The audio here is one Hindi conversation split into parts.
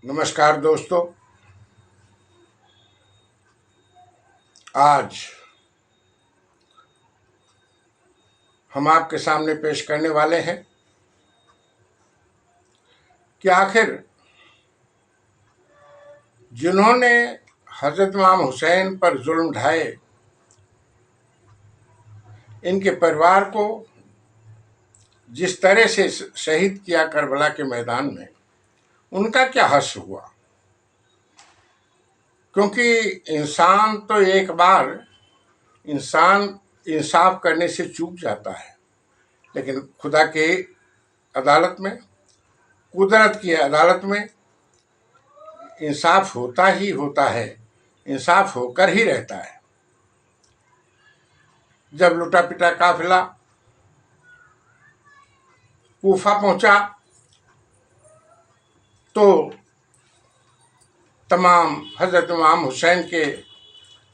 नमस्कार दोस्तों। आज हम आपके सामने पेश करने वाले हैं कि आखिर जिन्होंने हजरत इमाम हुसैन पर जुल्म ढाए, इनके परिवार को जिस तरह से शहीद किया करबला के मैदान में, उनका क्या हश्र हुआ। क्योंकि इंसान तो एक बार इंसान इंसाफ करने से चूक जाता है, लेकिन खुदा की अदालत में, कुदरत की अदालत में इंसाफ होता ही होता है, इंसाफ होकर ही रहता है। जब लुटा पिटा काफिला कूफा पहुंचा तो तमाम हजरत इमाम हुसैन के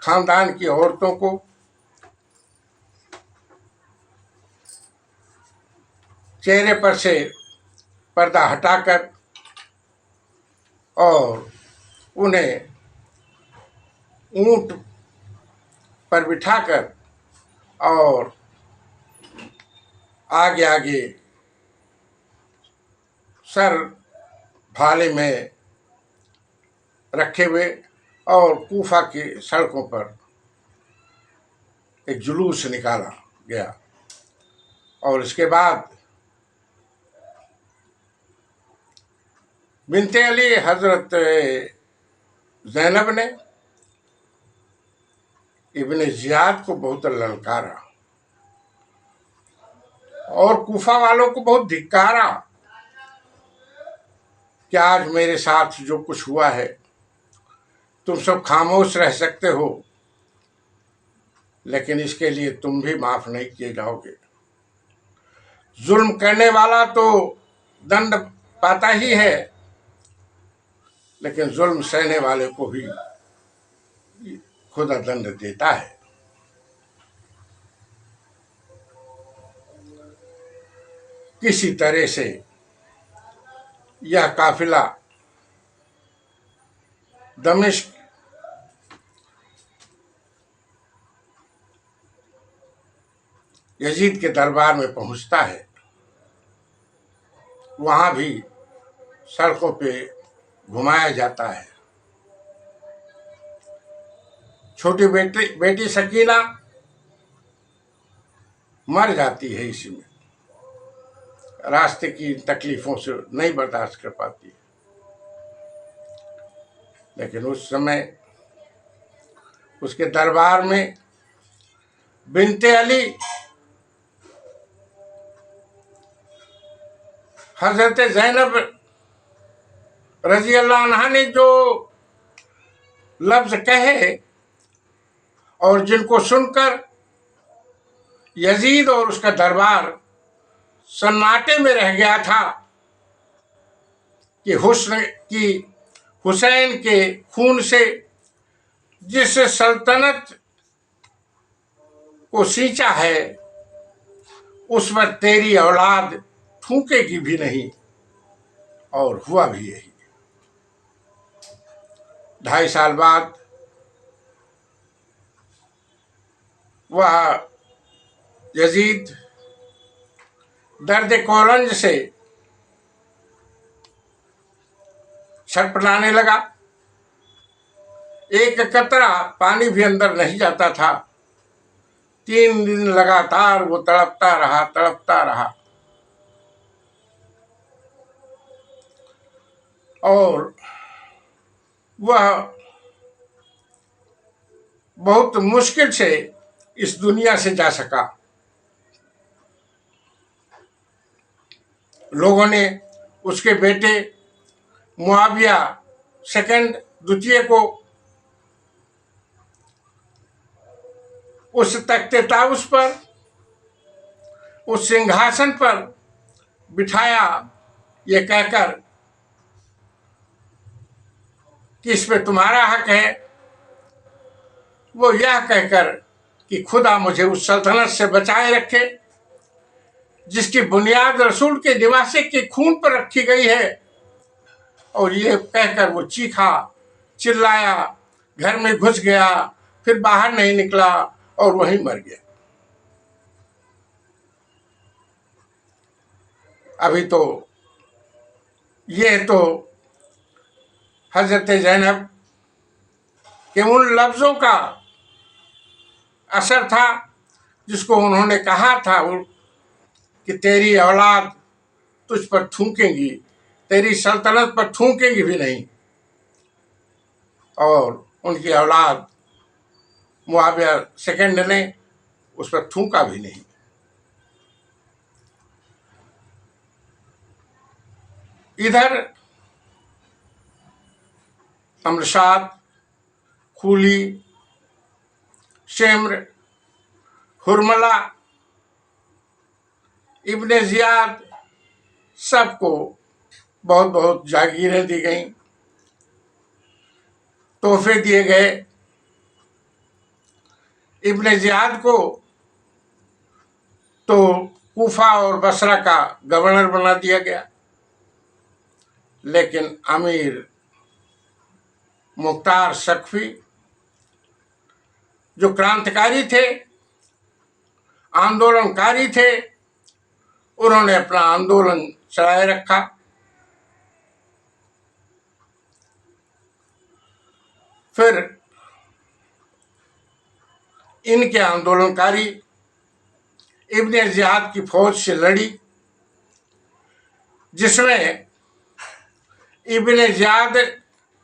खानदान की औरतों को चेहरे पर से पर्दा हटाकर और उन्हें ऊंट पर बिठाकर और आगे आगे सर भाले में रखे हुए और कूफा की सड़कों पर एक जुलूस निकाला गया। और इसके बाद बिनते अली हजरत ज़ैनब ने इब्ने ज़ियाद को बहुत ललकारा और कूफा वालों को बहुत धिक्कारा कि आज मेरे साथ जो कुछ हुआ है, तुम सब खामोश रह सकते हो, लेकिन इसके लिए तुम भी माफ नहीं किए जाओगे। जुल्म करने वाला तो दंड पाता ही है, लेकिन जुल्म सहने वाले को भी खुदा दंड देता है। किसी तरह से यह काफिला दमिश्क यजीद के दरबार में पहुंचता है। वहां भी सड़कों पे घुमाया जाता है। छोटी बेटी सकीना मर जाती है इसी में, रास्ते की तकलीफों से नहीं बर्दाश्त कर पाती। लेकिन उस समय उसके दरबार में बिनते अली हजरत ज़ैनब रजी अल्लाह अन्हा ने जो लफ्ज कहे और जिनको सुनकर यजीद और उसका दरबार सन्नाटे में रह गया था कि हुसैन के खून से जिस सल्तनत को सींचा है, उस पर तेरी औलाद थूकेगी भी नहीं। और हुआ भी यही। 2.5 साल बाद वह यजीद दर्द कोलंज से छटपटाने लगा। एक कतरा पानी भी अंदर नहीं जाता था। 3 दिन लगातार वो तड़पता रहा और वह बहुत मुश्किल से इस दुनिया से जा सका। लोगों ने उसके बेटे मुआविया द्वितीय को उस तख्ते ताउस पर, उस सिंहासन पर बिठाया, ये कहकर कि इसमें तुम्हारा हक है। वो यह कहकर कि खुदा मुझे उस सल्तनत से बचाए रखे जिसकी बुनियाद रसूल के निवासे के खून पर रखी गई है, और ये कहकर वो चीखा, चिल्लाया, घर में घुस गया, फिर बाहर नहीं निकला और वहीं मर गया। अभी तो ये तो हजरत ज़ैनब के उन लफ्जों का असर था जिसको उन्होंने कहा था कि तेरी औलाद तुझ पर थूकेंगी, तेरी सल्तनत पर थूकेंगी भी नहीं। और उनकी औलाद मुआविया सेकंड ने उस पर थूका भी नहीं। इधर अमरशाद, खूली, शेम्र, हुरमला, इब्ने जियाद सबको बहुत बहुत जागीरें दी गईं, तोहफे दिए गए। इब्ने जियाद को तो कूफा और बसरा का गवर्नर बना दिया गया, लेकिन अमीर मुख्तार सकफी जो क्रांतिकारी थे, आंदोलनकारी थे, उन्होंने अपना आंदोलन चलाए रखा। फिर इनके आंदोलनकारी इब्ने जियाद की फौज से लड़ी, जिसमें इब्ने जियाद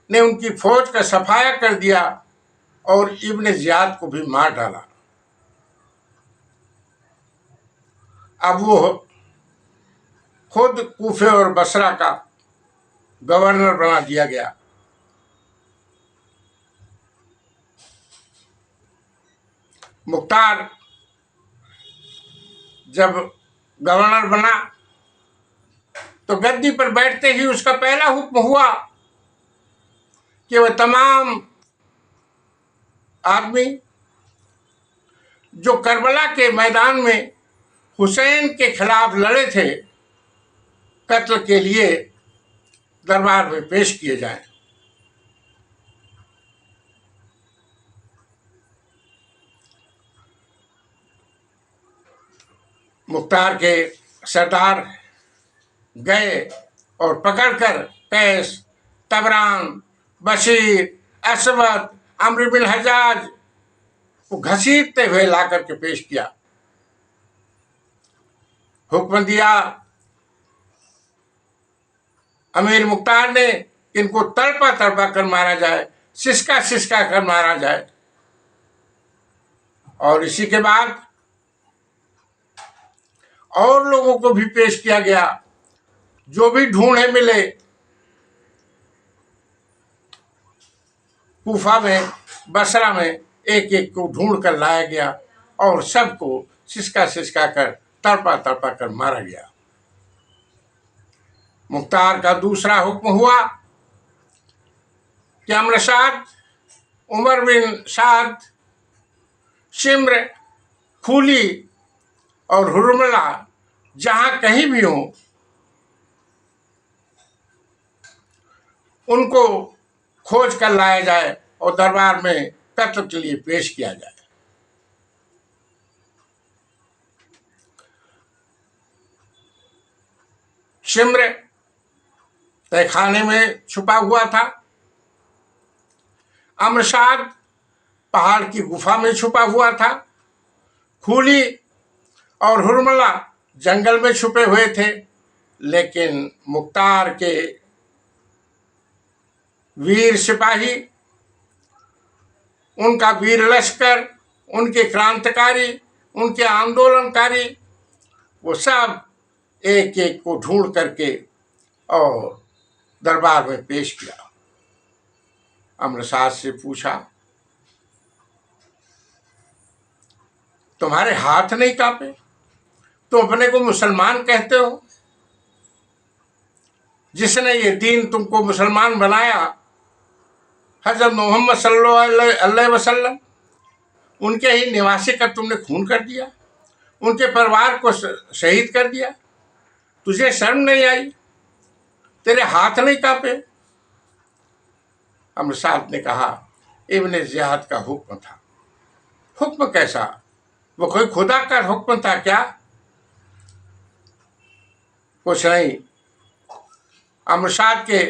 ने उनकी फौज का सफाया कर दिया और इब्ने जियाद को भी मार डाला। अब वो खुद कूफे और बसरा का गवर्नर बना दिया गया। मुख्तार जब गवर्नर बना तो गद्दी पर बैठते ही उसका पहला हुक्म हुआ कि वह तमाम आदमी जो करबला के मैदान में हुसैन के खिलाफ लड़े थे, कत्ल के लिए दरबार में पेश किए जाएं। मुख्तार के सरदार गए और पकड़कर कैस, तबरान, बशीर, असवद, अम्र बिन हजाज को घसीटते हुए ला करके पेश किया। हुक्म दिया अमीर मुख्तार ने कि इनको तड़पा तड़पा कर मारा जाए, सिसका सिसका कर मारा जाए। और इसी के बाद और लोगों को भी पेश किया गया, जो भी ढूंढे मिले। कूफा में, बसरा में एक एक को ढूंढ कर लाया गया और सबको सिसका सिसका कर, तड़पा तड़पा कर मारा गया। मुख्तार का दूसरा हुक्म हुआ कि अमरशाद, उमर बिन साद, शिम्र, खूली और हुरमला जहां कहीं भी हो, उनको खोज कर लाया जाए और दरबार में कत्ल के लिए पेश किया जाए। शिम्र तहखाने में छुपा हुआ था, अमरशाद पहाड़ की गुफा में छुपा हुआ था, खूली और हुरमला जंगल में छुपे हुए थे। लेकिन मुख्तार के वीर सिपाही, उनका वीर लश्कर, उनके क्रांतिकारी, उनके आंदोलनकारी, वो सब एक एक को ढूंढ करके और दरबार में पेश किया। अमरशाद से पूछा, तुम्हारे हाथ नहीं कांपे? तुम अपने को मुसलमान कहते हो? जिसने ये दीन तुमको मुसलमान बनाया, हजरत मोहम्मद सल्लल्लाहु अलैहि वसल्लम, उनके ही निवासी का तुमने खून कर दिया, उनके परिवार को शहीद कर दिया। तुझे शर्म नहीं आई? तेरे हाथ नहीं कांपे? अमर साद ने कहा, इब्ने ज़ियाद का हुक्म था। हुक्म कैसा? वो कोई खुदा का हुक्म था क्या? कुछ नहीं, अमर साद के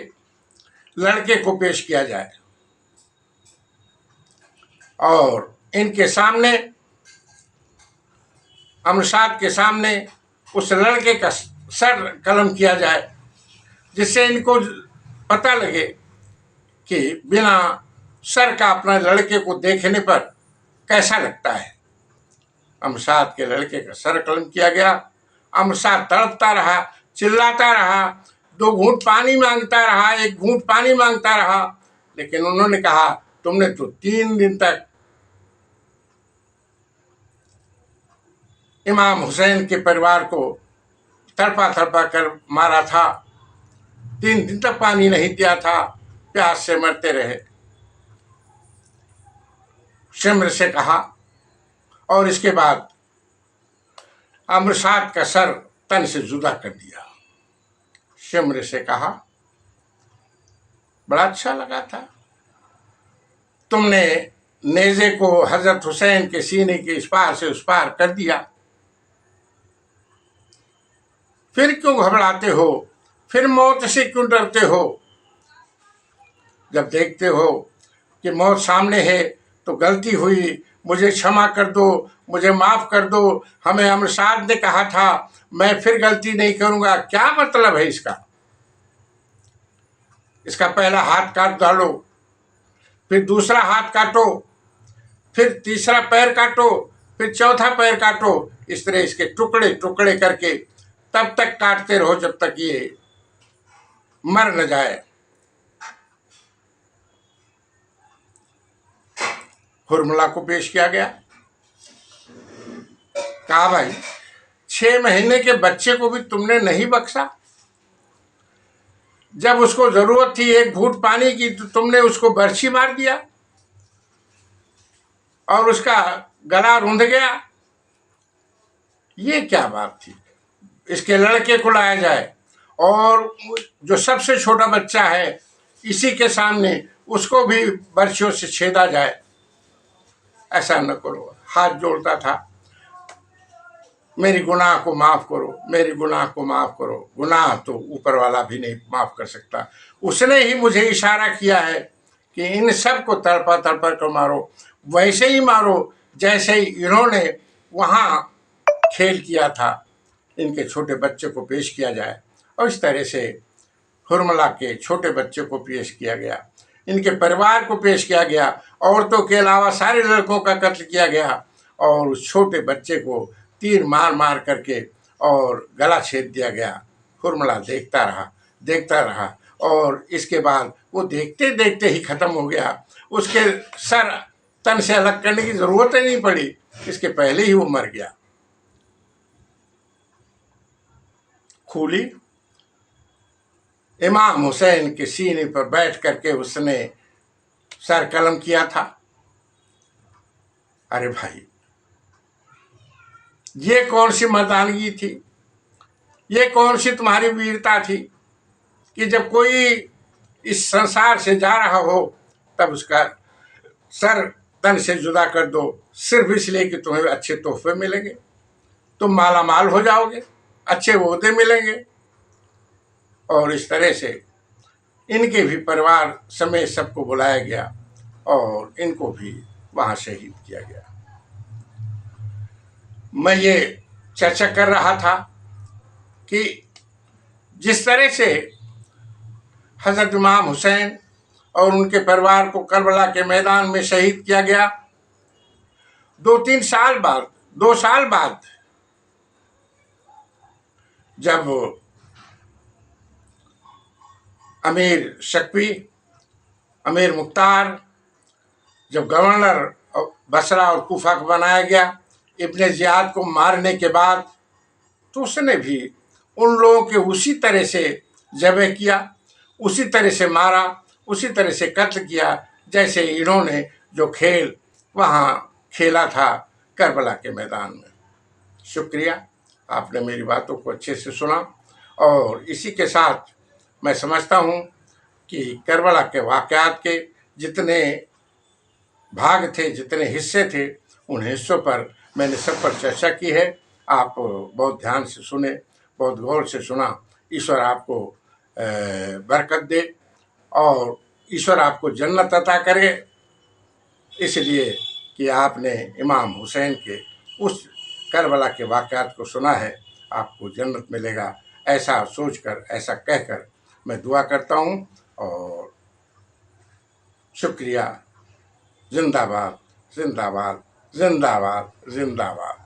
लड़के को पेश किया जाए और इनके सामने, अमर साद के सामने उस लड़के का सर कलम किया जाए, जिससे इनको पता लगे कि बिना सर का अपना लड़के को देखने पर कैसा लगता है। अमर साद के लड़के का सर कलम किया गया। अमर साद तड़पता रहा, चिल्लाता रहा, 2 घूंट पानी मांगता रहा, 1 घूंट पानी मांगता रहा, लेकिन उन्होंने कहा, तुमने तो 3 दिन तक इमाम हुसैन के परिवार को तड़पा तड़पा कर मारा था, 3 दिन तक पानी नहीं दिया था, प्यास से मरते रहे। शिम्र से कहा और इसके बाद अमर साद का सर तन से जुदा कर दिया। शिम्र से कहा, बड़ा अच्छा लगा था, तुमने नेज़े को हजरत हुसैन के सीने के इस पार से उस पार कर दिया, फिर क्यों घबराते हो? फिर मौत से क्यों डरते हो? जब देखते हो कि मौत सामने है तो गलती हुई, मुझे क्षमा कर दो, मुझे माफ कर दो, हमें अमर साद ने कहा था, मैं फिर गलती नहीं करूंगा। क्या मतलब है इसका? इसका पहला हाथ काट डालो, फिर दूसरा हाथ काटो, फिर तीसरा पैर काटो, फिर चौथा पैर काटो, इस तरह इसके टुकड़े टुकड़े करके तब तक काटते रहो जब तक ये मर न जाए। हुरमला को पेश किया गया। कहा, भाई 6 महीने के बच्चे को भी तुमने नहीं बख्शा? जब उसको जरूरत थी 1 घूंट पानी की तो तुमने उसको बर्छी मार दिया और उसका गला रूंध गया। ये क्या बात थी? इसके लड़के को लाया जाए और जो सबसे छोटा बच्चा है इसी के सामने उसको भी बर्छियों से छेदा जाए। ऐसा न करो। हाथ जोड़ता था, मेरी गुनाह को माफ करो, मेरी गुनाह को माफ करो। गुनाह तो ऊपर वाला भी नहीं माफ कर सकता। उसने ही मुझे इशारा किया है कि इन सब को तड़पा तड़पा कर मारो, वैसे ही मारो जैसे ही इन्होंने वहाँ खेल किया था। इनके छोटे बच्चे को पेश किया जाए और इस तरह से हुरमला के छोटे बच्चे को पेश किया गया, इनके परिवार को पेश किया गया, औरतों के अलावा सारे लड़कों का कत्ल किया गया और उस छोटे बच्चे को तीर मार मार करके और गला छेद दिया गया। हुरमला देखता रहा और इसके बाद वो देखते देखते ही खत्म हो गया। उसके सर तन से अलग करने की जरूरत ही नहीं पड़ी, इसके पहले ही वो मर गया। खूली इमाम हुसैन के सीने पर बैठ करके उसने सर कलम किया था। अरे भाई, ये कौन सी मर्दानगी थी? ये कौन सी तुम्हारी वीरता थी कि जब कोई इस संसार से जा रहा हो तब उसका सर तन से जुदा कर दो, सिर्फ इसलिए कि तुम्हें अच्छे तोहफे मिलेंगे, तुम माला माल हो जाओगे, अच्छे ओहदे मिलेंगे। और इस तरह से इनके भी परिवार समेत सबको बुलाया गया और इनको भी वहाँ शहीद किया गया। मैं ये चर्चा कर रहा था कि जिस तरह से हजरत इमाम हुसैन और उनके परिवार को करबला के मैदान में शहीद किया गया, 2 साल बाद जब अमीर शक्वी, अमीर मुख्तार जब गवर्नर बसरा और कूफा को बनाया गया इब्ने ज़ियाद को मारने के बाद, तो उसने भी उन लोगों के उसी तरह से ज़ब्ह किया, उसी तरह से मारा, उसी तरह से कत्ल किया जैसे इन्होंने जो खेल वहाँ खेला था करबला के मैदान में। शुक्रिया, आपने मेरी बातों को अच्छे से सुना और इसी के साथ मैं समझता हूँ कि करबला के वाक़यात के जितने भाग थे, जितने हिस्से थे, उन हिस्सों पर मैंने सब पर चर्चा की है। आप बहुत ध्यान से सुने, बहुत गौर से सुना। ईश्वर आपको बरकत दे और ईश्वर आपको जन्नत अता करे, इसलिए कि आपने इमाम हुसैन के उस करबला के वाक़यात को सुना है। आपको जन्नत मिलेगा, ऐसा सोचकर, ऐसा कहकर मैं दुआ करता हूँ। और शुक्रिया। जिंदाबाद, जिंदाबाद, जिंदाबाद, जिंदाबाद।